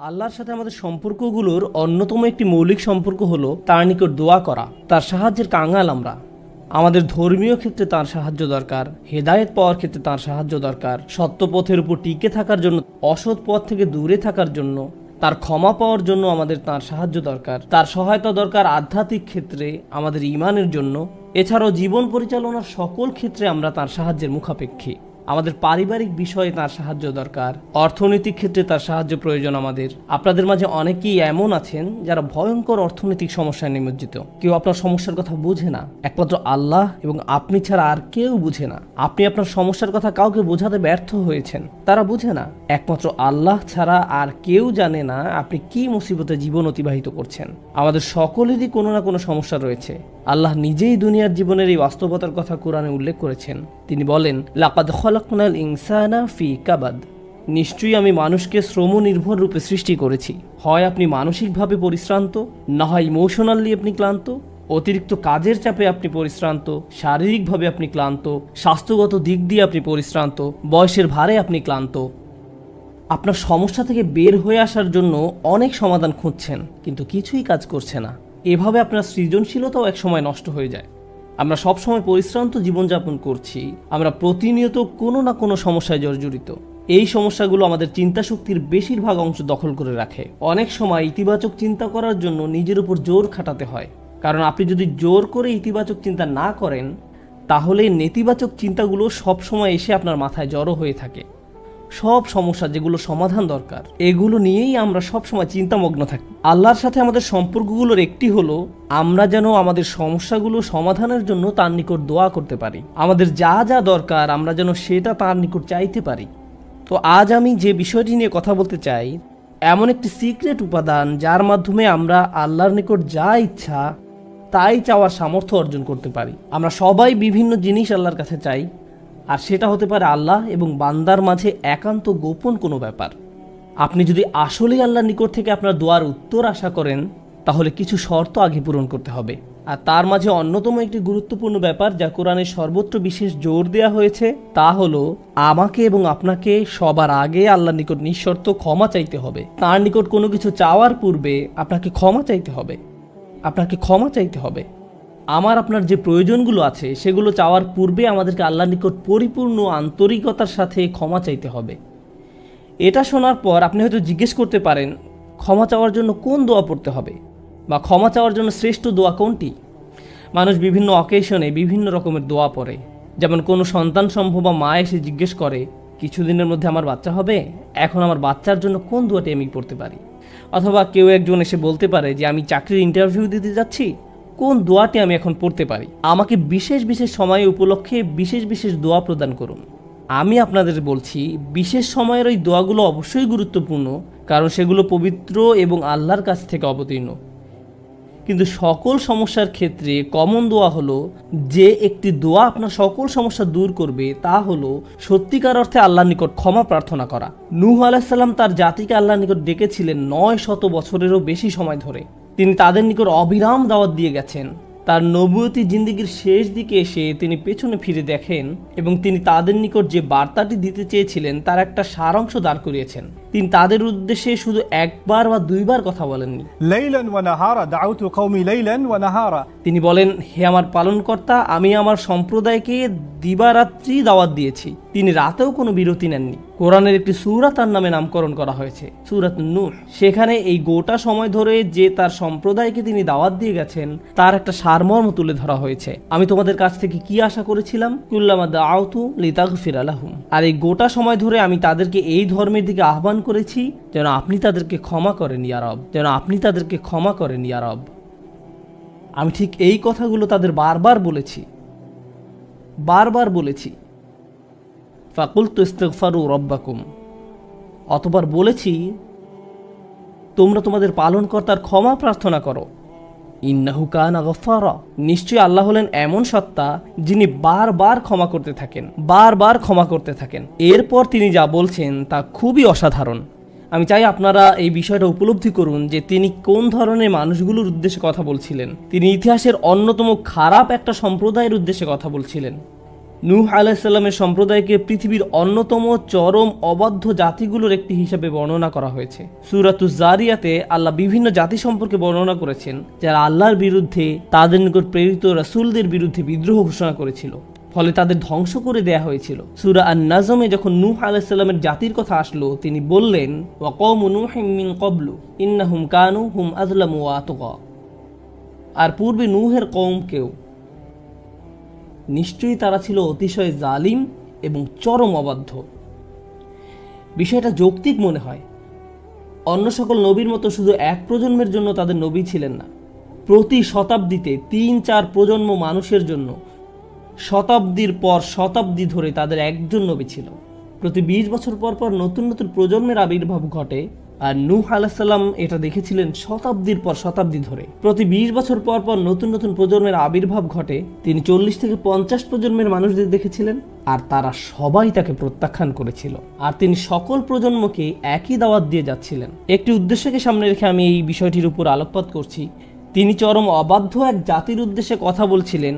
আল্লাহর সাথে আমাদের সম্পর্কগুলোর অন্যতম একটি মৌলিক সম্পর্ক হলো তার নিকট দোয়া করা। তার সাহায্যের কাঙাল আমরা। আমাদের ধর্মীয় ক্ষেত্রে তার সাহায্য দরকার, হেদায়েত পাওয়ার ক্ষেত্রে তার সাহায্য দরকার, সত্য পথের উপর টিকে থাকার জন্য, অসৎ পথ থেকে দূরে থাকার জন্য, তার ক্ষমা পাওয়ার জন্য আমাদের তার সাহায্য দরকার, তার সহায়তা দরকার আধ্যাত্মিক ক্ষেত্রে আমাদের ঈমানের জন্য। এছাড়াও জীবন পরিচালনার সকল ক্ষেত্রে আমরা তার সাহায্যের মুখাপেক্ষী। আমাদের পারিবারিক বিষয়ে তার সাহায্য দরকার, অর্থনৈতিক ক্ষেত্রে তার সাহায্য প্রয়োজন আমাদের। আপনাদের মাঝে অনেকেই এমন আছেন যারা ভয়ঙ্কর অর্থনৈতিক সমস্যায় নিমজ্জিত। কেউ আপনার সমস্যার কথা বুঝে না, একমাত্র আল্লাহ এবং আপনি ছাড়া আর কেউ বুঝে না। আপনি আপনার সমস্যার কথা কাউকে বোঝাতে ব্যর্থ হয়েছেন, তারা বুঝে না। একমাত্র আল্লাহ ছাড়া আর কেউ জানে না আপনি কি মুসিবতে জীবন অতিবাহিত করছেন। আমাদের সকলেরই কোনো না কোনো সমস্যা রয়েছে। আল্লাহ নিজেই দুনিয়ার জীবনের এই বাস্তবতার কথা কোরআনে উল্লেখ করেছেন। তিনি বলেন, লাকাদ খলাকনাল ইনসানা ফি কাবাদ, নিশ্চয়ই আমি মানুষকে শ্রম নির্ভর রূপে সৃষ্টি করেছি। হয় আপনি মানসিকভাবে পরিশ্রান্ত, না হয় ইমোশনালি আপনি ক্লান্ত। অতিরিক্ত কাজের চাপে আপনি পরিশ্রান্ত, শারীরিকভাবে আপনি ক্লান্ত, স্বাস্থ্যগত দিক দিয়ে আপনি পরিশ্রান্ত, বয়সের ভারে আপনি ক্লান্ত। আপনার সমস্যা থেকে বের হয়ে আসার জন্য অনেক সমাধান খুঁজছেন, কিন্তু কিছুই কাজ করছে না। এভাবে আপনার সৃজনশীলতাও একসময় নষ্ট হয়ে যায়। আমরা সবসময় পরিশ্রান্ত জীবনযাপন করছি, আমরা প্রতিনিয়ত কোনো না কোনো সমস্যায় জর্জরিত। এই সমস্যাগুলো আমাদের চিন্তা শক্তির বেশিরভাগ অংশ দখল করে রাখে। অনেক সময় ইতিবাচক চিন্তা করার জন্য নিজের উপর জোর খাটাতে হয়, কারণ আপনি যদি জোর করে ইতিবাচক চিন্তা না করেন, তাহলে নেতিবাচক চিন্তাগুলো সবসময় এসে আপনার মাথায় জড়ো হয়ে থাকে। সব সমস্যা যেগুলো সমাধান দরকার, এগুলো নিয়েই আমরা সবসময় চিন্তামগ্ন থাকি। আল্লাহর সাথে আমাদের সম্পর্কগুলোর একটি হলো আমরা যেন আমাদের সমস্যাগুলো সমাধানের জন্য তার নিকট দোয়া করতে পারি। আমাদের যা যা দরকার আমরা যেন সেটা তার নিকট চাইতে পারি। তো আজ আমি যে বিষয়টি নিয়ে কথা বলতে চাই, এমন একটি সিক্রেট উপাদান যার মাধ্যমে আমরা আল্লাহর নিকট যা ইচ্ছা তাই চাওয়ার সামর্থ্য অর্জন করতে পারি। আমরা সবাই বিভিন্ন জিনিস আল্লাহর কাছে চাই, আর সেটা হতে পারে আল্লাহ এবং বান্দার মাঝে একান্ত গোপন কোনো ব্যাপার। আপনি যদি আসলেই আল্লাহর নিকট থেকে আপনার দোয়ার উত্তর আশা করেন, তাহলে কিছু শর্ত আগে পূরণ করতে হবে। আর তার মাঝে অন্যতম একটি গুরুত্বপূর্ণ ব্যাপার যা কোরআনে সর্বত্র বিশেষ জোর দেওয়া হয়েছে, তা হলো আমাকে এবং আপনাকে সবার আগে আল্লাহর নিকট নিঃশর্ত ক্ষমা চাইতে হবে। তার নিকট কোনো কিছু চাওয়ার পূর্বে আপনাকে ক্ষমা চাইতে হবে। আপনাকে ক্ষমা চাইতে হবে। আমার আপনার যে প্রয়োজনগুলো আছে সেগুলো চাওয়ার পূর্বে আমাদেরকে আল্লাহর নিকট পরিপূর্ণ আন্তরিকতার সাথে ক্ষমা চাইতে হবে। এটা শোনার পর আপনি হয়তো জিজ্ঞেস করতে পারেন, ক্ষমা চাওয়ার জন্য কোন দোয়া পড়তে হবে, বা ক্ষমা চাওয়ার জন্য শ্রেষ্ঠ দোয়া কোনটি? মানুষ বিভিন্ন অকেশনে বিভিন্ন রকমের দোয়া পড়ে। যেমন কোনো সন্তান সম্ভব বা মা এসে জিজ্ঞেস করে, কিছুদিনের মধ্যে আমার বাচ্চা হবে, এখন আমার বাচ্চার জন্য কোন দোয়াটি আমি পড়তে পারি? অথবা কেউ একজন এসে বলতে পারে যে আমি চাকরির ইন্টারভিউ দিতে যাচ্ছি, কোন দোয়াটি আমি এখন পড়তে পারি? আমাকে বিশেষ বিশেষ সময় উপলক্ষে বিশেষ বিশেষ দোয়া প্রদান করুন। আমি আপনাদের বলছি, বিশেষ সময়ের ওই দোয়াগুলো অবশ্যই গুরুত্বপূর্ণ, কারণ সেগুলো পবিত্র এবং আল্লাহর কাছ থেকে অবতীর্ণ। কিন্তু সকল সমস্যার ক্ষেত্রে কমন দোয়া হলো, যে একটি দোয়া আপনার সকল সমস্যা দূর করবে, তা হলো সত্যিকার অর্থে আল্লাহর নিকট ক্ষমা প্রার্থনা করা। নূহ আলাইহিস সালাম তার জাতিকে আল্লাহর নিকট ডেকেছিলেন 900 বছরেরও বেশি সময় ধরে। তিনি তাদের নিকট অবিরাম দাওয়াত দিয়ে গেছেন। তার নবুয়তি জিন্দেগির শেষ দিকে এসে তিনি পেছনে ফিরে দেখেন এবং তিনি তাদের নিকট যে বার্তাটি দিতে চেয়েছিলেন তার একটা সারাংশ দাঁড় করিয়েছেন। তিনি তাদের উদ্দেশ্যে শুধু একবার বা দুইবার কথা বলেননি। লাইলান ওয়া নাহারা দাউতু কওমি লাইলান ওয়া নাহারা, তিনি বলেন, হে আমার পালনকর্তা, আমি আমার সম্প্রদায়কে দিবারাত্রি দাওয়াত দিয়েছি। তিনি রাতেও কোনো বিরতি নেননি। কোরআনের একটি সূরা তার নামে নামকরণ করা হয়েছে, সূরাত নূহ। সেখানে এই গোটা সময় ধরে যে তার সম্প্রদায়কে তিনি দাওয়াত দিয়ে গেছেন তার একটা সারমর্ম তুলে ধরা হয়েছে। আমি তোমাদের কাছ থেকে কি আশা করেছিলাম? কুল্লামা দাউতু লিতাগফিরা লাহুম। আর এই গোটা সময় ধরে আমি তাদেরকে এই ধর্মের দিকে আহ্বান করেছি যেন আপনি তাদেরকে ক্ষমা করেন ইয়া রব, যেন আপনি তাদেরকে ক্ষমা করেন ইয়া রব। আমি ঠিক এই কথাগুলো তাদের বারবার বলেছি। ফাকুলতু ইস্তিগফারু রাব্বাকুম, অতবার বলেছি তোমরা তোমাদের পালনকর্তার ক্ষমা প্রার্থনা করো। ইন্নাহু কানা গফফারা, নিশ্চয়ই আল্লাহ হলেন এমন সত্তা যিনি বারবার ক্ষমা করতে থাকেন। এরপর তিনি যা বলছেন তা খুবই অসাধারণ। আমি চাই আপনারা এই বিষয়টা উপলব্ধি করুন যে তিনি কোন ধরনের মানুষগুলোর উদ্দেশ্যে কথা বলছিলেন। তিনি ইতিহাসের অন্যতম খারাপ একটা সম্প্রদায়ের উদ্দেশ্যে কথা বলছিলেন। নূহ আলাইহিস সালামের সম্প্রদায়কে পৃথিবীর অন্যতম চরম অবাধ্য জাতিগুলোর একটি হিসাবে বর্ণনা করা হয়েছে। সূরাতুজ জারিয়াতে আল্লাহ বিভিন্ন জাতি সম্পর্কে বর্ণনা করেছেন যারা আল্লাহর বিরুদ্ধে, তাদের নিকট প্রেরিত রাসূলদের বিরুদ্ধে বিদ্রোহ ঘোষণা করেছিল, ফলে তাদের ধ্বংস করে দেয়া হয়েছিল। সূরা আন-নাজমে যখন নূহ আলাইহিস সালামের জাতির কথা আসলো, তিনি বললেন, ওয়া কওমু নূহিম মিন ক্বাবলু ইন্নাহুম কানু হুম আযলামু ওয়া আতগা। আর পূর্বে নূহের কওমকেও, নিশ্চয়ই তারা ছিল অতিশয় জালিম এবং চরম অবাধ্য। বিষয়টা যৌক্তিক মনে হয়। অন্য সকল নবীর মতো শুধু এক প্রজন্মের জন্য তাদের নবী ছিলেন না, প্রতি শতাব্দীতে ৩-৪ প্রজন্ম মানুষের জন্য শতাব্দীর পর শতাব্দী ধরে তাদের একজন নবী ছিল। প্রতি ২০ বছর পর পর নতুন নতুন প্রজন্মের আবির্ভাব ঘটে, আর নূহ আলাইহিস সালাম এটা দেখেছিলেন শতাব্দীর পর শতাব্দী ধরে। প্রতি ২০ বছর পর পর নতুন নতুন প্রজন্মের আবির্ভাব ঘটে। তিনি ৪০ থেকে ৫০ প্রজন্মের মানুষদের দেখেছিলেন, আর তারা সবাই তাকে প্রত্যাখ্যান করেছিল। আর তিনি সকল প্রজন্মকে একই দাওয়াত দিয়ে যাচ্ছিলেন। একটি উদ্দেশ্যকে সামনে রেখে আমি এই বিষয়টির উপর আলোকপাত করছি। তিনি চরম অবাধ্য এক জাতির উদ্দেশ্যে কথা বলছিলেন।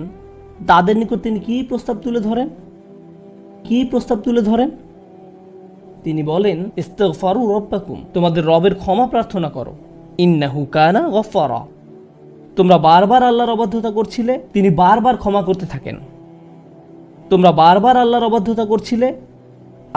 তাদের নিকট তিনি কি প্রস্তাব তুলে ধরেন? তিনি বলেন, ইস্তিগফারু রাব্বাকুম, তোমাদের রবের ক্ষমা প্রার্থনা করো, ইন্নাহু কানা গফফারা। তোমরা বারবার আল্লাহর অবাধ্যতা করছিলে, তিনি বারবার ক্ষমা করতে থাকেন। তোমরা বারবার আল্লাহর অবাধ্যতা করছিলে,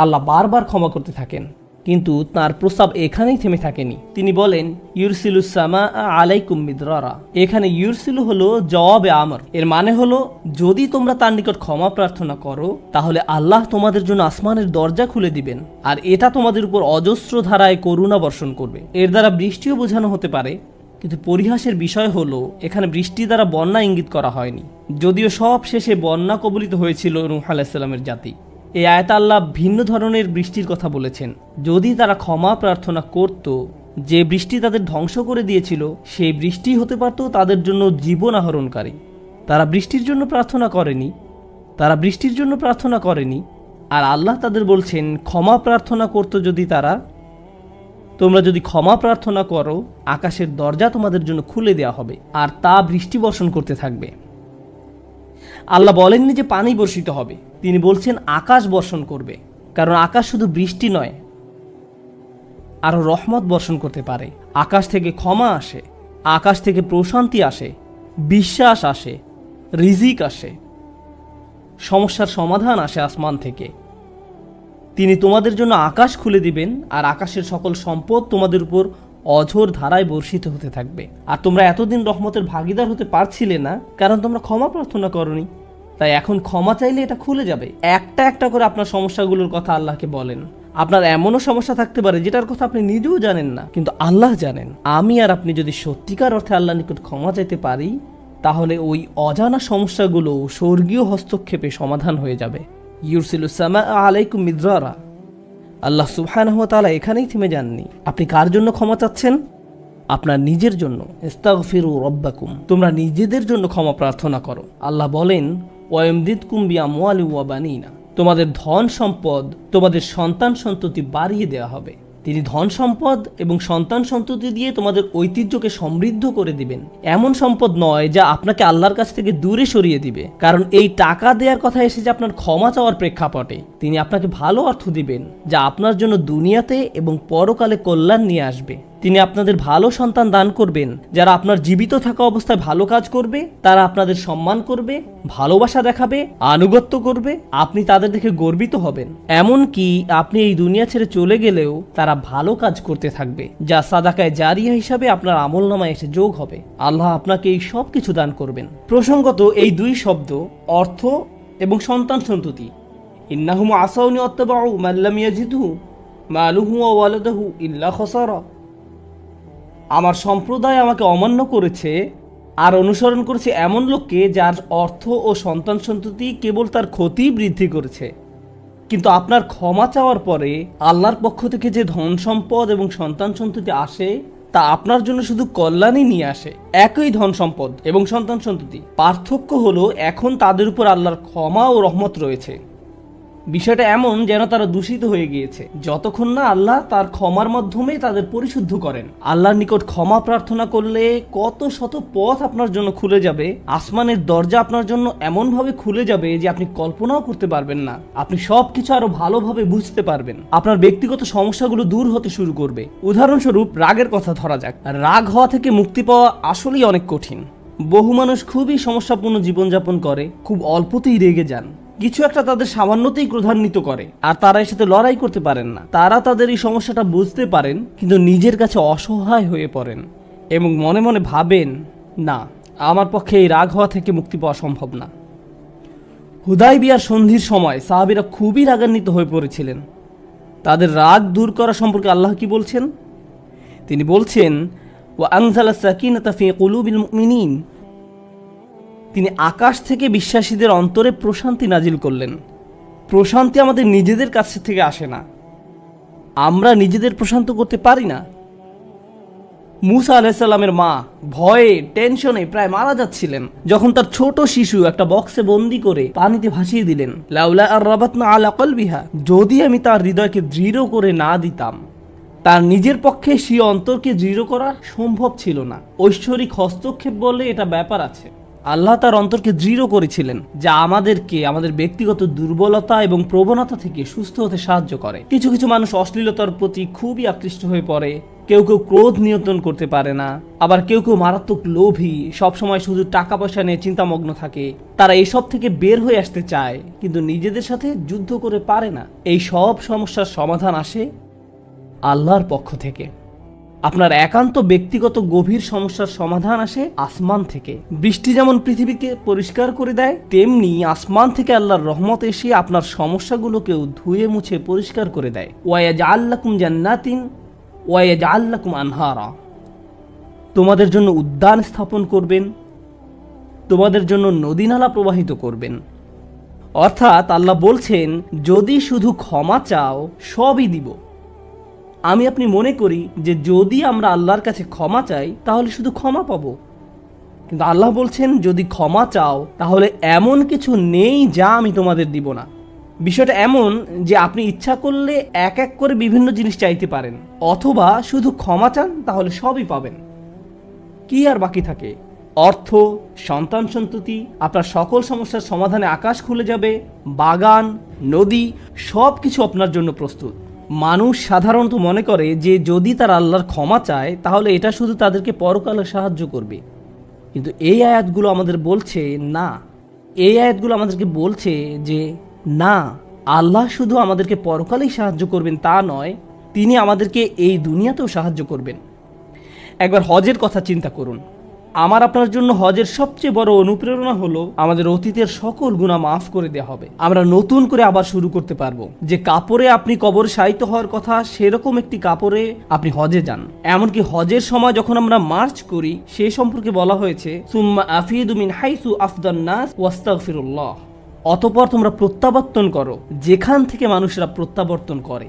আল্লাহ বারবার ক্ষমা করতে থাকেন। কিন্তু তার প্রস্তাব এখানেই থেমে থাকেনি। তিনি বলেন, ইউরসিলুস সামা আলাইকুম মিদরারা। এখানে ইউরসিলু হলো জওয়াবে আমর। এর মানে হলো, যদি তোমরা তার নিকট ক্ষমা প্রার্থনা করো, তাহলে আল্লাহ তোমাদের জন্য আসমানের দরজা খুলে দিবেন, আর এটা তোমাদের উপর অজস্র ধারায় করুণা বর্ষণ করবে। এর দ্বারা বৃষ্টিও বোঝানো হতে পারে, কিন্তু পরিহাসের বিষয় হলো এখানে বৃষ্টি দ্বারা বন্যা ইঙ্গিত করা হয়নি, যদিও সব শেষে বন্যা কবলিত হয়েছিল নূহ আলাইহিস সালামের জাতি। এই আয়াতে আল্লাহ ভিন্ন ধরনের বৃষ্টির কথা বলেছেন। যদি তারা ক্ষমা প্রার্থনা করত, যে বৃষ্টি তাদের ধ্বংস করে দিয়েছিল সেই বৃষ্টি হতে পারত তাদের জন্য জীবন আহরণকারী। তারা বৃষ্টির জন্য প্রার্থনা করেনি, আর আল্লাহ তাদের বলছেন, ক্ষমা প্রার্থনা করত যদি তারা, তোমরা যদি ক্ষমা প্রার্থনা করো, আকাশের দরজা তোমাদের জন্য খুলে দেওয়া হবে, আর তা বৃষ্টি বর্ষণ করতে থাকবে। আল্লাহ বলেননি যে পানি বর্ষিত হবে, তিনি বলছেন আকাশ বর্ষণ করবে, কারণ আকাশ শুধু বৃষ্টি নয়, আরো রহমত বর্ষণ করতে পারে। আকাশ থেকে ক্ষমা আসে, আকাশ থেকে প্রশান্তি আসে, বিশ্বাস আসে, রিজিক আসে, সমস্যার সমাধান আসে আসমান থেকে। তিনি তোমাদের জন্য আকাশ খুলে দিবেন, আর আকাশের সকল সম্পদ তোমাদের উপর অঝোর ধারায় বর্ষিত হতে থাকবে। আর তোমরা এতদিন রহমতের ভাগিদার হতে পারছিলে না, কারণ তোমরা ক্ষমা প্রার্থনা করনি। তাই এখন ক্ষমা চাইলে এটা খুলে যাবে। একটা একটা করে আপনার সমস্যাগুলোর কথা আল্লাহকে বলেন। আপনার এমনও সমস্যা থাকতে পারে যেটার কথা আপনি নিজেও জানেন না, কিন্তু আল্লাহ জানেন। আমি আর আপনি যদি সত্যিকার অর্থে আল্লাহর নিকট ক্ষমা চাইতে পারি, তাহলে ওই অজানা সমস্যাগুলো স্বর্গীয় হস্তক্ষেপে সমাধান হয়ে যাবে। ইউরসিলুস সামা আলাইকুম মিদরারা। আল্লাহ সুবহানাহু ওয়া তাআলা এখানেই থেমে যাননি। আপনি কার জন্য ক্ষমা চাচ্ছেন? আপনার নিজের জন্য। ইস্তাগফিরু রাব্বাকুম, তোমরা নিজেদের জন্য ক্ষমা প্রার্থনা করো। আল্লাহ বলেন, ওয়ায়ুমদিদকুম বিআমওয়ালি ওয়া বানিনা, তোমাদের ধন সম্পদ, তোমাদের সন্তান সন্ততি বাড়িয়ে দেওয়া হবে। তিনি ধন সম্পদ এবং সন্তান সন্ততি দিয়ে তোমাদের ঐতিহ্যকে সমৃদ্ধ করে দিবেন। এমন সম্পদ নয় যা আপনাকে আল্লাহর কাছ থেকে দূরে সরিয়ে দিবে, কারণ এই টাকা দেওয়ার কথা এসেছে আপনার ক্ষমা চাওয়ার প্রেক্ষাপটে। তিনি আপনাকে ভালো অর্থ দিবেন যা আপনার জন্য দুনিয়াতে এবং পরকালে কল্যাণ নিয়ে আসবে। তিনি আপনাদের ভালো সন্তান দান করবেন যারা আপনার জীবিত থাকা অবস্থায় ভালো কাজ করবে, তারা আপনাদের সম্মান করবে, ভালোবাসা দেখাবে, আনুগত্য করবে, আপনি তাদের দেখে গর্বিত হবেন। এমনকি আপনি এই দুনিয়া ছেড়ে চলে গেলেও তারা ভালো কাজ করতে থাকবে, যা সাদাকায়ে জারিয়া হিসাবে আপনার আমলনামায় এসে যোগ হবে। আল্লাহ আপনাকে এই সব কিছু দান করবেন। প্রসঙ্গত এই দুই শব্দ, অর্থ এবং সন্তান সন্ততি, ইন্নাহুম আসাউনি ওয়াত্তাবাউ মান লাম ইয়াজিদহু মালুহু ওয়া ওয়ালাদুহু ইল্লা খাসারা। আমার সম্প্রদায় আমাকে অমান্য করেছে আর অনুসরণ করেছে এমন লোককে যার অর্থ ও সন্তান সন্ততি কেবল তার ক্ষতি বৃদ্ধি করেছে। কিন্তু আপনার ক্ষমা চাওয়ার পরে আল্লাহর পক্ষ থেকে যে ধন সম্পদ এবং সন্তান সন্ততি আসে, তা আপনার জন্য শুধু কল্যাণই নিয়ে আসে। একই ধন সম্পদ এবং সন্তান সন্ততি, পার্থক্য হলো এখন তাদের উপর আল্লাহর ক্ষমা ও রহমত রয়েছে। বিষয়টা এমন যেন তারা দূষিত হয়ে গিয়েছে, যতক্ষণ না আল্লাহ তার ক্ষমার মাধ্যমে তাদের পরিশুদ্ধ করেন। আল্লাহর নিকট ক্ষমা প্রার্থনা করলে কত শত পথ আপনার জন্য খুলে যাবে, আসমানের দরজা আপনার জন্য এমনভাবে খুলে যাবে যে আপনি কল্পনাও করতে পারবেন না। আপনি সবকিছু আরো ভালোভাবে বুঝতে পারবেন, আপনার ব্যক্তিগত সমস্যাগুলো দূর হতে শুরু করবে। উদাহরণস্বরূপ রাগের কথা ধরা যাক। রাগ হওয়া থেকে মুক্তি পাওয়া আসলেই অনেক কঠিন। বহু মানুষ খুবই সমস্যাপূর্ণ জীবনযাপন করে, খুব অল্পতেই রেগে যান, কিছু একটা তাদের সামান্যতেই ক্রোধান্বিত করে, আর তারা এর সাথে লড়াই করতে পারেন না। তারা তাদের এই সমস্যাটা বুঝতে পারেন, কিন্তু নিজের কাছে অসহায় হয়ে পড়েন এবং মনে মনে ভাবেন, না, আমার পক্ষে এই রাগ হওয়া থেকে মুক্তি পাওয়া সম্ভব না। হুদায়বিয়ার সন্ধির সময় সাহাবীরা খুবই রাগান্বিত হয়ে পড়েছিলেন। তাদের রাগ দূর করা সম্পর্কে আল্লাহ কি বলছেন? তিনি বলছেন, ওয়া আনজালা সাকিনাতা ফি কুলুবিল মুমিনিন, তিনি আকাশ থেকে বিশ্বাসীদের অন্তরে প্রশান্তি নাজিল করলেন। প্রশান্তি আমাদের নিজেদের কাছ থেকে আসে না, আমরা নিজেদের প্রশান্ত করতে পারি না। মুসা আলাইহিস সালামের মা ভয়ে টেনশনে প্রায় মারা যাচ্ছিলেন, যখন তার ছোট শিশু একটা বক্সে বন্দি করে পানিতে ভাসিয়ে দিলেন। লাউলা আর রাবাতনা আলা কলবিহা, যদি আমি তার হৃদয়কে দৃঢ় করে না দিতাম। তার নিজের পক্ষে সেই অন্তরকে দৃঢ় করা সম্ভব ছিল না। ঐশ্বরিক হস্তক্ষেপ বলে এটা ব্যাপার আছে। আল্লাহ তার অন্তরকে দৃঢ় করেছিলেন, যা আমাদেরকে আমাদের ব্যক্তিগত দুর্বলতা এবং প্রবণতা থেকে সুস্থ হতে সাহায্য করে। কিছু কিছু মানুষ অশ্লীলতার প্রতি খুবই আকৃষ্ট হয়ে পড়ে, কেউ কেউ ক্রোধ নিয়ন্ত্রণ করতে পারে না, আবার কেউ কেউ মারাত্মক লোভী, সবসময় শুধু টাকা পয়সা নিয়ে চিন্তামগ্ন থাকে। তারা এসব থেকে বের হয়ে আসতে চায়, কিন্তু নিজেদের সাথে যুদ্ধ করে পারে না। এই সব সমস্যার সমাধান আসে আল্লাহর পক্ষ থেকে। আপনার একান্ত ব্যক্তিগত গভীর সমস্যার সমাধান আসে আসমান থেকে। বৃষ্টি যেমন পৃথিবীকে পরিষ্কার করে দেয়, তেমনি আসমান থেকে আল্লাহর রহমত এসে আপনার সমস্যাগুলোকেও ধুয়ে মুছে পরিষ্কার করে দেয়। ওয়ায়াজআল লাকুম জান্নাতিন ওয়ায়াজআল লাকুম আনহারা, তোমাদের জন্য উদ্যান স্থাপন করবেন, তোমাদের জন্য নদী নালা প্রবাহিত করবেন। অর্থাৎ আল্লাহ বলছেন, যদি শুধু ক্ষমা চাও সবই দিব। আমি আপনি মনে করি যে যদি আমরা আল্লাহর কাছে ক্ষমা চাই তাহলে শুধু ক্ষমা পাবো, কিন্তু আল্লাহ বলছেন, যদি ক্ষমা চাও তাহলে এমন কিছু নেই যা আমি তোমাদের দিব না। বিষয়টা এমন যে আপনি ইচ্ছা করলে এক এক করে বিভিন্ন জিনিস চাইতে পারেন, অথবা শুধু ক্ষমা চান তাহলে সবই পাবেন। কি আর বাকি থাকে? অর্থ, সন্তান সন্ততি, আপনার সকল সমস্যার সমাধানে আকাশ খুলে যাবে, বাগান, নদী, সব কিছু আপনার জন্য প্রস্তুত। মানুষ সাধারণত মনে করে যে যদি তার আল্লাহর ক্ষমা চায় তাহলে এটা শুধু তাদেরকে পরকালে সাহায্য করবে, কিন্তু এই আয়াতগুলো আমাদের বলছে না। এই আয়াতগুলো আমাদেরকে বলছে যে না, আল্লাহ শুধু আমাদেরকে পরকালেই সাহায্য করবেন তা নয়, তিনি আমাদেরকে এই দুনিয়াতেও সাহায্য করবেন। একবার হজের কথা চিন্তা করুন। আমার আপনার জন্য হজের সবচেয়ে বড় অনুপ্রেরণা হলো আমাদের অতীতের সকল গুনাহ মাফ করে দেওয়া হবে। আমরা নতুন করে আবার শুরু করতে পারবো। যে কাপড়ে আপনি কবরে শায়িত হওয়ার কথা, সেরকম একটি কাপড়ে আপনি হজে যান। এমনকি হজের সময় যখন আমরা মার্চ করি, সে সম্পর্কে বলা হয়েছে, সুম্মা আফিদু মিন হাইসু আফদান নাস ওয়াস্তাগফিরুল্লাহ, অতঃপর তোমরা প্রত্যাবর্তন করো যেখান থেকে মানুষরা প্রত্যাবর্তন করে,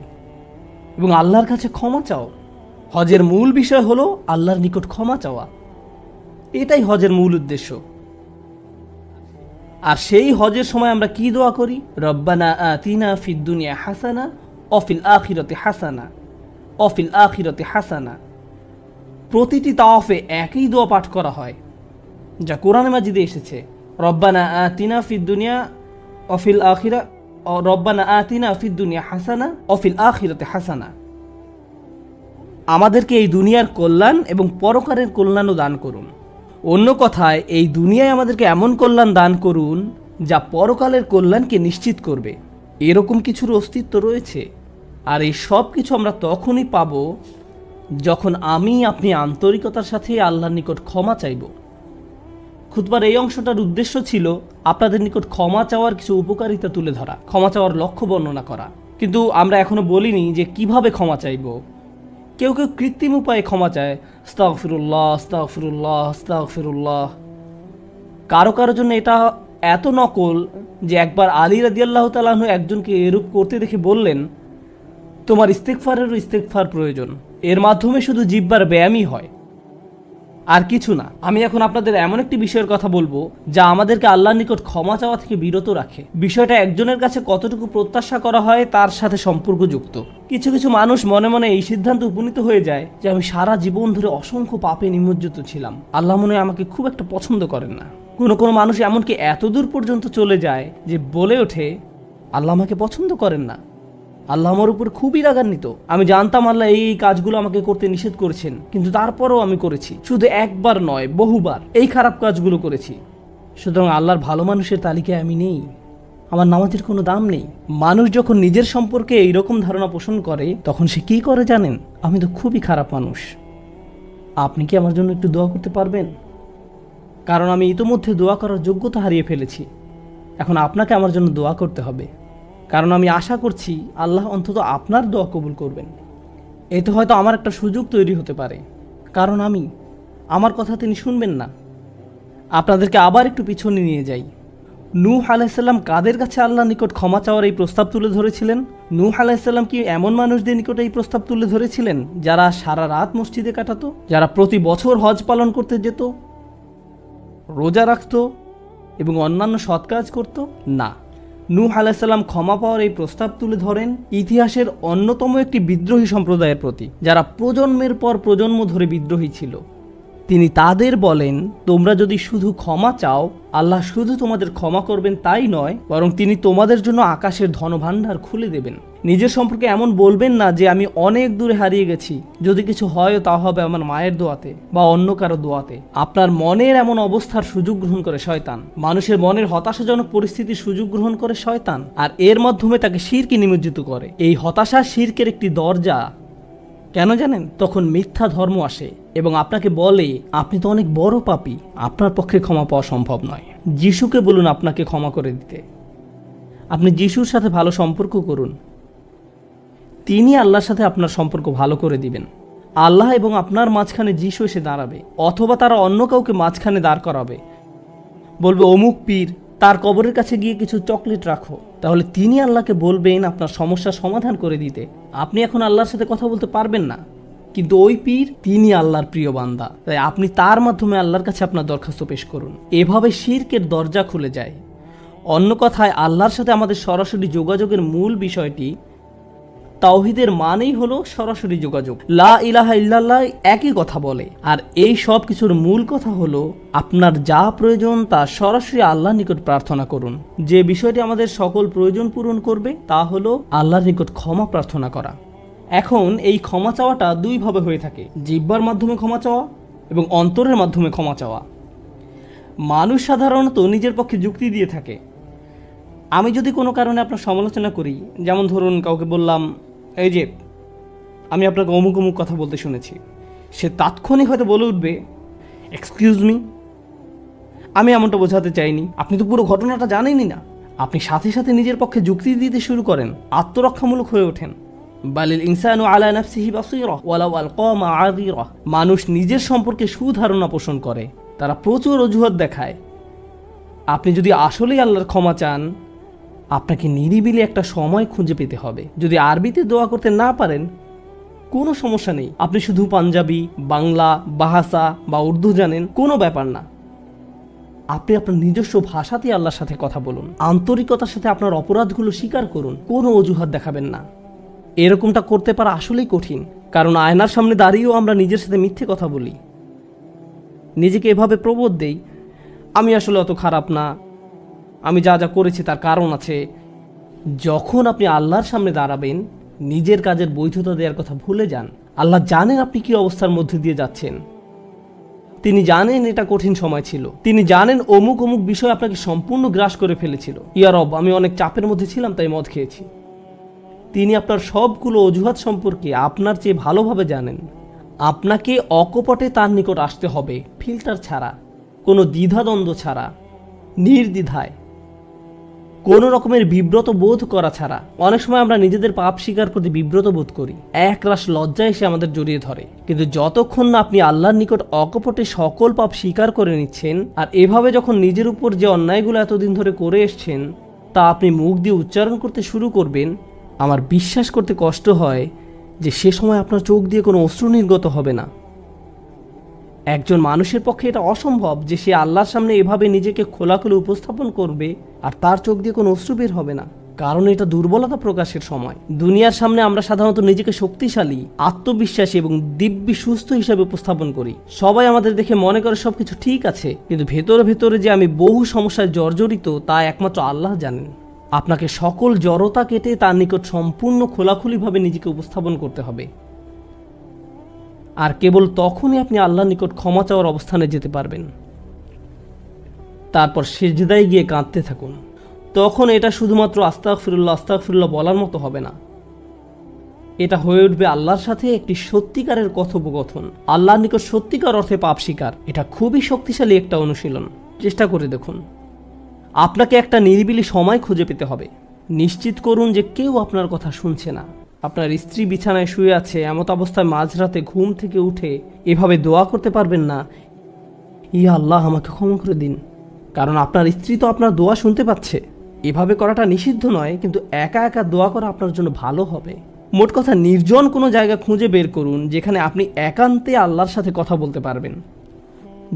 এবং আল্লাহর কাছে ক্ষমা চাও। হজের মূল বিষয় হলো আল্লাহর নিকট ক্ষমা চাওয়া। এটাই হজের মূল উদ্দেশ্য। আর সেই হজের সময় আমরা কি দোয়া করি? রব্বানা আতিনা ফিদ দুনিয়া হাসানা অফিল আখিরাতি হাসানা অফিল আখিরাতি হাসানা। প্রতিটি তাওয়াফে একই দোয়া পাঠ করা হয়, যা কোরআনে মাজিদে এসেছে। রব্বানা আতিনা ফিদ দুনিয়া অফিল আখিরা, রব্বানা আতিনা ফিদ দুনিয়া হাসানা অফিল আখিরাতি হাসানা। আমাদেরকে এই দুনিয়ার কল্যাণ এবং পরকালের কল্যাণও দান করুন। অন্য কথায়, এই দুনিয়ায় আমাদেরকে এমন কল্যাণ দান করুন যা পরকালের কল্যাণকে নিশ্চিত করবে। এরকম কিছুর অস্তিত্ব রয়েছে, আর এই সব কিছু আমরা তখনই পাব যখন আপনি আন্তরিকতার সাথে আল্লাহর নিকট ক্ষমা চাইব। খুতবার এই অংশটার উদ্দেশ্য ছিল আপনাদের নিকট ক্ষমা চাওয়ার কিছু উপকারিতা তুলে ধরা, ক্ষমা চাওয়ার লক্ষ্য বর্ণনা করা। কিন্তু আমরা এখনো বলিনি যে কিভাবে ক্ষমা চাইব। কেউ কেউ কৃত্রিম উপায়ে ক্ষমা চায়, আস্তাগফিরুল্লাহ আস্তাগফিরুল্লাহ আস্তাগফিরুল্লাহ। কারো কারোর জন্য এটা এত নকল যে একবার আলী রাদিয়াল্লাহু তাআলা আনহু একজনকে এরূপ করতে দেখে বললেন, তোমার ইস্তেগফারেরও ইস্তেগফার প্রয়োজন, এর মাধ্যমে শুধু জিহ্বার ব্যায়ামই হয়। আর কিছু না। আমি এখন আপনাদের এমন একটি বিষয়ের কথা বলবো যা আমাদেরকে আল্লাহর নিকট ক্ষমা চাওয়া থেকে বিরত রাখে। বিষয়টা একজনের কাছে কতটুকু প্রত্যাশা করা হয় তার সাথে সম্পর্কযুক্ত। কিছু কিছু মানুষ মনে মনে এই সিদ্ধান্তে উপনীত হয়ে যায় যে আমি সারা জীবন ধরে অসংখ্য পাপে নিমজ্জিত ছিলাম, আল্লাহ মনে হয় আমাকে খুব একটা পছন্দ করেন না। কোনো কোনো মানুষ এমনকি এতদূর পর্যন্ত চলে যায় যে বলে ওঠে আল্লাহ আমাকে পছন্দ করেন না, আল্লাহ আমার উপর খুবই রাগান্বিত। আমি জানতাম আল্লাহ এই কাজগুলো আমাকে করতে নিষেধ করেছেন, কিন্তু তারপরও আমি করেছি। শুধু একবার নয়, বহুবার এই খারাপ কাজগুলো করেছি। সুতরাং আল্লাহর ভালো মানুষের তালিকায় আমি নেই, আমার নামাজের কোনো দাম নেই। মানুষ যখন নিজের সম্পর্কে এইরকম ধারণা পোষণ করে তখন সে কি করে জানেন? আমি তো খুবই খারাপ মানুষ। আপনি কি আমার জন্য একটু দোয়া করতে পারবেন? কারণ আমি ইতোমধ্যে দোয়া করার যোগ্যতা হারিয়ে ফেলেছি। এখন আপনাকে আমার জন্য দোয়া করতে হবে, কারণ আমি আশা করছি আল্লাহ অন্তত আপনার দোয়া কবুল করবেন। এতে হয়তো আমার একটা সুযোগ তৈরি হতে পারে, কারণ আমার কথা তিনি শুনবেন না। আপনাদেরকে আবার একটু পিছনে নিয়ে যাই। নূহ আলাইহিসসালাম কাদের কাছে আল্লাহর নিকট ক্ষমা চাওয়ার এই প্রস্তাব তুলে ধরেছিলেন? নূহ আলাইহিসসালাম কি এমন মানুষদের নিকট এই প্রস্তাব তুলে ধরেছিলেন যারা সারা রাত মসজিদে কাটাতো, যারা প্রতি বছর হজ পালন করতে যেত, রোজা রাখত এবং অন্যান্য সৎ কাজ করত? না, নূহ আলাইহিসসালাম ক্ষমা পাওয়ার এই প্রস্তাব তুলে ধরেন ইতিহাসের অন্যতম একটি বিদ্রোহী সম্প্রদায়ের প্রতি, যারা প্রজন্মের পর প্রজন্ম ধরে বিদ্রোহী ছিল। তিনি তাদের বলেন, তোমরা যদি শুধু ক্ষমা চাও, আল্লাহ শুধু তোমাদের ক্ষমা করবেন তাই নয়, বরং তিনি তোমাদের জন্য আকাশের ধনভাণ্ডার খুলে দেবেন। নিজের সম্পর্কে এমন বলবেন না যে আমি অনেক দূরে হারিয়ে গেছি, যদি কিছু হয় তা হবে আমার মায়ের দোয়াতে বা অন্য কারো দোয়াতে। আপনার মনের এমন অবস্থার সুযোগ গ্রহণ করে শয়তান। মানুষের মনের হতাশাজনক পরিস্থিতির সুযোগ গ্রহণ করে শয়তান, আর এর মাধ্যমে তাকে শিরকে নিমজ্জিত করে। এই হতাশা শিরকের একটি দরজা। কেন জানেন? তখন মিথ্যা ধর্ম আসে এবং আপনাকে বলে আপনি তো অনেক বড় পাপী, আপনার পক্ষে ক্ষমা পাওয়া সম্ভব নয়। যিশুকে বলুন আপনাকে ক্ষমা করে দিতে। আপনি যিশুর সাথে ভালো সম্পর্ক করুন, তিনি আল্লাহর সাথে আপনার সম্পর্ক ভালো করে দিবেন। আল্লাহ এবং আপনার মাঝখানে যিশু এসে দাঁড়াবে, অথবা তারা অন্য কাউকে মাঝখানে দাঁড় করাবে, বলবে অমুক পীর, তার কবরের কাছে গিয়ে কিছু চকলেট রাখো। তাহলে তিনি আল্লাহকে বলবেন আপনার সমস্যার সমাধান করে দিতে। আপনি এখন আল্লাহর সাথে কথা বলতে পারবেন না, কিন্তু ওই পীর তিনি আল্লাহর প্রিয় বান্দা, তাই আপনি তার মাধ্যমে আল্লাহর কাছে আপনার দরখাস্ত পেশ করুন। এভাবে শিরকের দরজা খুলে যায়। অন্য কথায় আল্লাহর সাথে আমাদের সরাসরি যোগাযোগের মূল বিষয়টি, তাওহীদের মানেই হলো সরাসরি যোগাযোগ। লা ইলাহা ইল্লাল্লাহ একই কথা বলে, আর এই সব কিছুর মূল কথা হলো আপনার যা প্রয়োজন তা সরাসরি আল্লাহর নিকট প্রার্থনা করুন। যে বিষয়টি আমাদের সকল প্রয়োজন পূরণ করবে তা হলো আল্লাহর নিকট ক্ষমা প্রার্থনা করা। এখন এই ক্ষমা চাওয়াটা দুইভাবে হয়ে থাকে, জিহ্বার মাধ্যমে ক্ষমা চাওয়া এবং অন্তরের মাধ্যমে ক্ষমা চাওয়া। মানুষ সাধারণত নিজের পক্ষে যুক্তি দিয়ে থাকে। আমি যদি কোনো কারণে আপনার সমালোচনা করি, যেমন ধরুন কাউকে বললাম এই যে আমি আপনাকে অমুক অমুক কথা বলতে শুনেছি, সে তাৎক্ষণিক হয়তো বলে উঠবে এক্সকিউজ মি, আমি এমনটা বোঝাতে চাইনি, আপনি তো পুরো ঘটনাটা জানেনই না। আপনি সাথে সাথে নিজের পক্ষে যুক্তি দিতে শুরু করেন, আত্মরক্ষামূলক হয়ে ওঠেন। বালিল ইনসানু আলা নাফসিহি বাসীরা ওয়ালাউ আলকা মাআযিরা। মানুষ নিজের সম্পর্কে সুধারণা পোষণ করে, তারা প্রচুর অজুহাত দেখায়। আপনি যদি আসলেই আল্লাহর ক্ষমা চান, আপনাকে নিরিবিলি একটা সময় খুঁজে পেতে হবে। যদি আরবিতে দোয়া করতে না পারেন কোনো সমস্যা নেই, আপনি শুধু পাঞ্জাবি, বাংলা, বাহাসা বা উর্দু জানেন, কোনো ব্যাপার না। আপনি আপনার নিজস্ব ভাষাতেই আল্লাহর সাথে কথা বলুন, আন্তরিকতার সাথে আপনার অপরাধগুলো স্বীকার করুন, কোনো অজুহাত দেখাবেন না। এরকমটা করতে পারা আসলেই কঠিন, কারণ আয়নার সামনে দাঁড়িয়েও আমরা নিজের সাথে মিথ্যে কথা বলি, নিজেকে এভাবে প্রবোধ দেই আমি আসলে অত খারাপ না, আমি যা যা করেছি তার কারণ আছে। যখন আপনি আল্লাহর সামনে দাঁড়াবেন, নিজের কাজের বৈধতা দেওয়ার কথা ভুলে যান। আল্লাহ জানেন আপনি কি অবস্থার মধ্যে দিয়ে যাচ্ছেন, তিনি জানেন এটা কঠিন সময় ছিল, তিনি জানেন অমুক অমুক বিষয় আপনাকে সম্পূর্ণ গ্রাস করে ফেলেছিল। ইয়া রব, আমি অনেক চাপের মধ্যে ছিলাম তাই মদ খেয়েছি। তিনি আপনার সবগুলো অজুহাত সম্পর্কে আপনার চেয়ে ভালোভাবে জানেন। আপনাকে অকপটে তার নিকট আসতে হবে, ফিল্টার ছাড়া, কোনো দ্বিধাদ্বন্দ্ব ছাড়া, নির্দ্বিধায়, কোনো রকমের বিব্রত বোধ করা ছাড়া। অনেক সময় আমরা নিজেদের পাপ স্বীকার করতে বিব্রত বোধ করি, একরাশ লজ্জা এসে আমাদের জড়িয়ে ধরে। কিন্তু যতক্ষণ না আপনি আল্লাহর নিকট অকপটে সকল পাপ স্বীকার করে নিচ্ছেন, আর এভাবে যখন নিজের উপর যে অন্যায়গুলো এতদিন ধরে করে এসছেন তা আপনি মুখ দিয়ে উচ্চারণ করতে শুরু করবেন, আমার বিশ্বাস করতে কষ্ট হয় যে সে সময় আপনার চোখ দিয়ে কোনো অশ্রু নির্গত হবে না। একজন মানুষের পক্ষে এটা অসম্ভব যে সে আল্লাহর সামনে এভাবে নিজেকে খোলাখুলি উপস্থাপন করবে আর তার চোখ দিয়ে কোনো অশ্রু বের হবে না, কারণ এটা দুর্বলতা প্রকাশের সময়। দুনিয়ার সামনে আমরা সাধারণত নিজেকে শক্তিশালী, আত্মবিশ্বাসী এবং দিব্যি সুস্থ হিসাবে উপস্থাপন করি। সবাই আমাদের দেখে মনে করে সবকিছু ঠিক আছে, কিন্তু ভেতরে ভেতরে যে আমি বহু সমস্যায় জর্জরিত তা একমাত্র আল্লাহ জানেন। আপনাকে সকল জড়তা কেটে তার নিকট সম্পূর্ণ খোলাখুলিভাবে নিজেকে উপস্থাপন করতে হবে, আর কেবল তখনই আপনি আল্লাহর নিকট ক্ষমা চাওয়ার অবস্থানে যেতে পারবেন। তারপর সিজদায় গিয়ে কাঁদতে থাকুন। তখন এটা শুধুমাত্র আস্তাগফিরুল্লাহ আস্তাগফিরুল্লাহ বলার মতো হবে না, এটা হয়ে উঠবে আল্লাহর সাথে একটি সত্যিকারের কথোপকথন, আল্লাহর নিকট সত্যিকার অর্থে পাপ স্বীকার। এটা খুবই শক্তিশালী একটা অনুশীলন, চেষ্টা করে দেখুন। আপনাকে একটা নিরিবিলি সময় খুঁজে পেতে হবে। নিশ্চিত করুন যে কেউ আপনার কথা শুনছে না। আপনার স্ত্রী বিছানায় শুয়ে আছে, এমত অবস্থায় মাঝরাতে ঘুম থেকে উঠে এভাবে দোয়া করতে পারবেন না, ইয়া আল্লাহ আমাকে ক্ষমা করে দিন, কারণ আপনার স্ত্রী তো আপনার দোয়া শুনতে পাচ্ছে। এভাবে করাটা নিষিদ্ধ নয়, কিন্তু একা একা দোয়া করা আপনার জন্য ভালো হবে। মোট কথা, নির্জন কোনো জায়গা খুঁজে বের করুন যেখানে আপনি একান্তে আল্লাহর সাথে কথা বলতে পারবেন।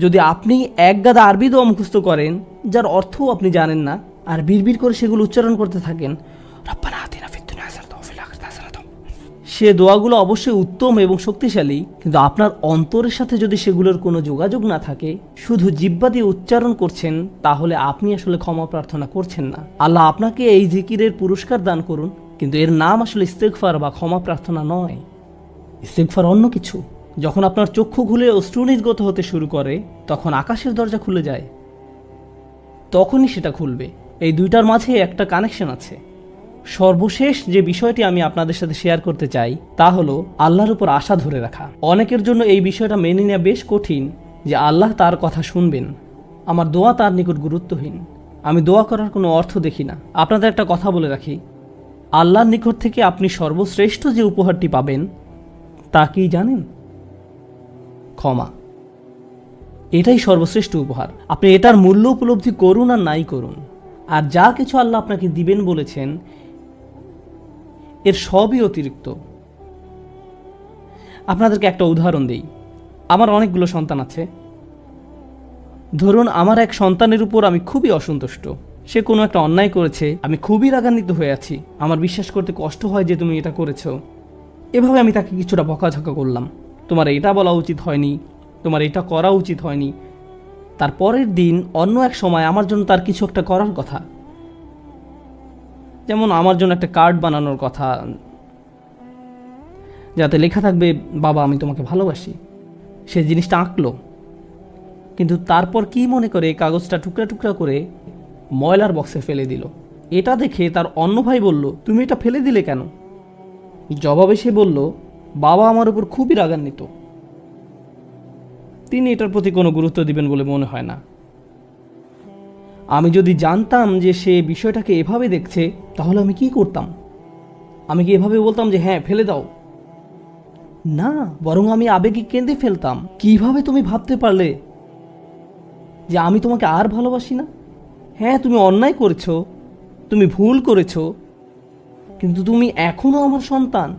যদি আপনি এক গাদা আরবি দোয়া মুখস্থ করেন যার অর্থও আপনি জানেন না, আর বিড়বিড় করে সেগুলো উচ্চারণ করতে থাকেন, রব্বানা আতিনা ফিদ দুনিয়া হাসানাতাও ওয়া ফিল আখিরাতি হাসানাতাও, সে দোয়াগুলো অবশ্যই উত্তম এবং শক্তিশালী, কিন্তু আপনার অন্তরের সাথে যদি সেগুলোর কোনো যোগাযোগ না থাকে, শুধু জিহ্বা দিয়ে উচ্চারণ করছেন, তাহলে আপনি আসলে ক্ষমা প্রার্থনা করছেন না। আল্লাহ আপনাকে এই জিকিরের পুরস্কার দান করুন, কিন্তু এর নাম আসলে ইস্তেগফার বা ক্ষমা প্রার্থনা নয়। ইস্তেগফার অন্য কিছু। যখন আপনার চক্ষু খুলে অশ্রু নির্গত হতে শুরু করে, তখন আকাশের দরজা খুলে যায়, তখনই সেটা খুলবে। এই দুইটার মাঝে একটা কানেকশন আছে। সর্বশেষ যে বিষয়টি আমি আপনাদের সাথে শেয়ার করতে চাই তা হলো আল্লাহর উপর আশা ধরে রাখা। অনেকের জন্য এই বিষয়টা মেনে নেওয়া বেশ কঠিন যে আল্লাহ তার কথা শুনবেন, আমার দোয়া তার নিকট গুরুত্বহীন, আমি দোয়া করার কোনো অর্থ দেখি না। আপনাদের একটা কথা বলে রাখি, আল্লাহর নিকট থেকে আপনি সর্বশ্রেষ্ঠ যে উপহারটি পাবেন তা কি জানেন? ক্ষমা। এটাই সর্বশ্রেষ্ঠ উপহার। আপনি এটার মূল্য উপলব্ধি করুন আর নাই করুন, আর যা কিছু আল্লাহ আপনাকে দিবেন বলেছেন এর সবই অতিরিক্ত। আপনাদেরকে একটা উদাহরণ দেই। আমার অনেকগুলো সন্তান আছে। ধরুন আমার এক সন্তানের উপর আমি খুবই অসন্তুষ্ট, সে কোনো একটা অন্যায় করেছে, আমি খুবই রাগান্বিত হয়ে আছি, আমার বিশ্বাস করতে কষ্ট হয় যে তুমি এটা করেছো। এভাবে আমি তাকে কিছুটা বকাঝকা করলাম, তোমার এটা বলা উচিত হয়নি, তোমার এটা করা উচিত হয়নি। তার পরের দিন অন্য এক সময় আমার জন্য তার কিছু একটা করার কথা, যেমন আমার জন্য একটা কার্ড বানানোর কথা যাতে লেখা থাকবে বাবা আমি তোমাকে ভালোবাসি। সে জিনিসটা আঁকলো, কিন্তু তারপর কি মনে করে কাগজটা টুকরা টুকরা করে ময়লার বক্সে ফেলে দিল। এটা দেখে তার অন্য ভাই বলল, তুমি এটা ফেলে দিলে কেন? জবাবে সে বলল, বাবা আমার উপর খুবই রাগান্বিত, তিনি এটার প্রতি কোনো গুরুত্ব দিবেন বলে মনে হয় না। আমি যদি জানতাম যে সে বিষয়টাকে এভাবে দেখছে তাহলে আমি কি করতাম? আমি কি এভাবে বলতাম যে হ্যাঁ ফেলে দাও? না, বরং আমি আবেগে কেঁদে ফেলতাম, কিভাবে তুমি ভাবতে পারলে যে আমি তোমাকে আর ভালোবাসি না? হ্যাঁ তুমি অন্যায় করেছো, তুমি ভুল করেছো, কিন্তু তুমি এখনো আমার সন্তান।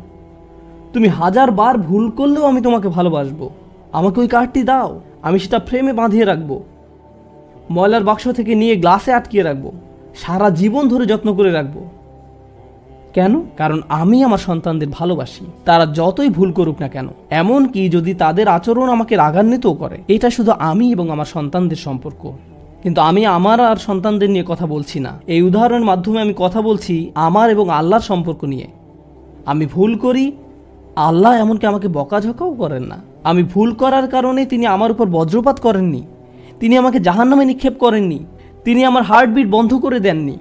তুমি 1000 বার ভুল করলেও আমি তোমাকে ভালোবাসবো। আমাকে ওই কার্ডটি দাও, আমি সেটা ফ্রেমে বাঁধিয়ে রাখবো, ময়লার বাক্স থেকে নিয়ে গ্লাসে আটকিয়ে রাখবো, সারা জীবন ধরে যত্ন করে রাখবো। কেন? কারণ আমি আমার সন্তানদের ভালোবাসি, তারা যতই ভুল করুক না কেন, এমন কি যদি তাদের আচরণ আমাকে রাগান্বিতও করে। এটা শুধু আমি এবং আমার সন্তানদের সম্পর্ক, কিন্তু আমি আমার আর সন্তানদের নিয়ে কথা বলছি না। এই উদাহরণের মাধ্যমে আমি কথা বলছি আমার এবং আল্লাহর সম্পর্ক নিয়ে। আমি ভুল করি, আল্লাহ এমনকি আমাকে বকাঝকাও করেন না। আমি ভুল করার কারণে তিনি আমার উপর বজ্রপাত করেননি, তিনি আমাকে জাহান্নামে নিক্ষেপ করেননি, তিনি আমার হার্টবিট বন্ধ করে দেননি।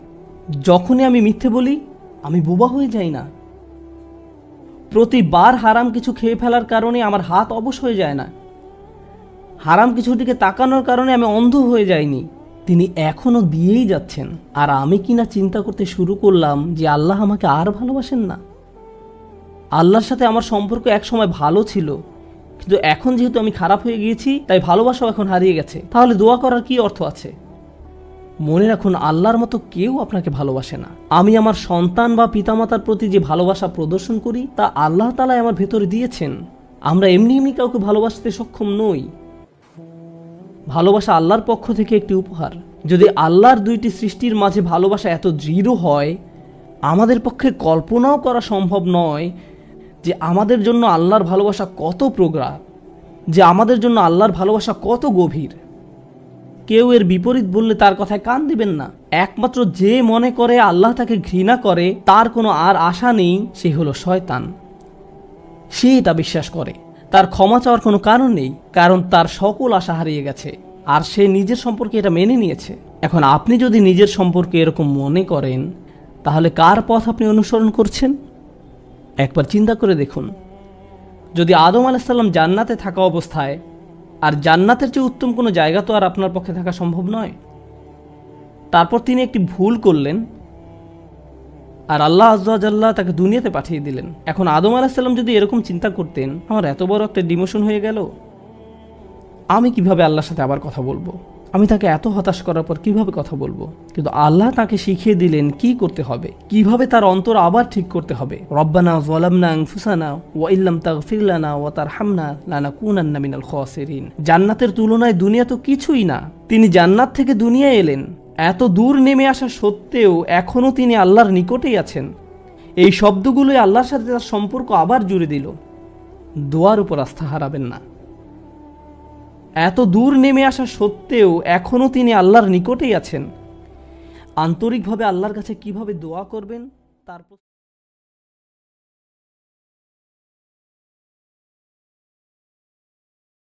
যখনই আমি মিথ্যে বলি আমি বোবা হয়ে যাই না। প্রতিবার হারাম কিছু খেয়ে ফেলার কারণে আমার হাত অবশ হয়ে যায় না, হারাম কিছুর দিকে তাকানোর কারণে আমি অন্ধ হয়ে যাইনি। তিনি এখনো দিয়েই যাচ্ছেন, আর আমি কিনা চিন্তা করতে শুরু করলাম যে আল্লাহ আমাকে আর ভালোবাসেন না। আল্লাহর সাথে আমার সম্পর্ক এক সময় ভালো ছিল, কিন্তু এখন যেহেতু আমি খারাপ হয়ে গিয়েছি তাই ভালোবাসাও এখন হারিয়ে গেছে। তাহলে দোয়া করার কি অর্থ আছে? মনে রাখুন, আল্লাহর মতো কেউ আপনাকে ভালোবাসে না। আমি আমার সন্তান বা পিতামাতার প্রতি যে ভালোবাসা প্রদর্শন করি তা আল্লাহ তাআলা আমার ভেতরে দিয়েছেন। আমরা এমনি এমনি কাউকে ভালোবাসতে সক্ষম নই। ভালোবাসা আল্লাহর পক্ষ থেকে একটি উপহার। যদি আল্লাহর দুইটি সৃষ্টির মাঝে ভালোবাসা এত দৃঢ় হয়, আমাদের পক্ষে কল্পনাও করা সম্ভব নয় যে আমাদের জন্য আল্লাহর ভালোবাসা কত প্রগাঢ়, যে আমাদের জন্য আল্লাহর ভালোবাসা কত গভীর। কেউ এর বিপরীত বললে তার কথায় কান দিবেন না। একমাত্র যে মনে করে আল্লাহ তাকে ঘৃণা করে, তার কোনো আর আশা নেই, সে হলো শয়তান। সে এটা বিশ্বাস করে। তার ক্ষমা চাওয়ার কোনো কারণ নেই, কারণ তার সকল আশা হারিয়ে গেছে, আর সে নিজের সম্পর্কে এটা মেনে নিয়েছে। এখন আপনি যদি নিজের সম্পর্কে এরকম মনে করেন, তাহলে কার পথ আপনি অনুসরণ করছেন? একবার চিন্তা করে দেখুন। যদি আদম আলাইহিস সালাম জান্নাতে থাকা অবস্থায়, আর জান্নাতের চেয়ে উত্তম কোনো জায়গা তো আর আপনার পক্ষে থাকা সম্ভব নয়, তারপর তিনি একটি ভুল করলেন আর আল্লাহ আযজা ওয়া জাল্লা তাকে দুনিয়াতে পাঠিয়ে দিলেন। এখন আদম আলাইহিস সালাম যদি এরকম চিন্তা করতেন, আমার এত বড় একটা ডিমোশন হয়ে গেল, আমি কিভাবে আল্লাহর সাথে আবার কথা বলবো? আমি তাকে এত হতাশ করার পর কিভাবে কথা বলবো? কিন্তু আল্লাহ তাকে শিখিয়ে দিলেন কি করতে হবে, কিভাবে তার অন্তর আবার ঠিক করতে হবে। রব্বানা যালামনা আনফুসানা ওয়া ইল্লাম তাগফির লানা ওয়া তারহামনা লানাকুনান্না মিনাল খাসিরিন। জান্নাতের তুলনায় দুনিয়া তো কিছুই না। তিনি জান্নাত থেকে দুনিয়ায় এলেন, এত দূর নেমে আসা সত্ত্বেও এখনও তিনি আল্লাহর নিকটেই আছেন। এই শব্দগুলোই আল্লাহর সাথে তার সম্পর্ক আবার জুড়ে দিল। দোয়ার উপর আস্থা হারাবেন না। এত দূর নেমে আসা সত্ত্বেও এখনও তিনি আল্লাহর নিকটেই আছেন। আন্তরিকভাবে আল্লাহর কাছে কিভাবে দোয়া করবেন তার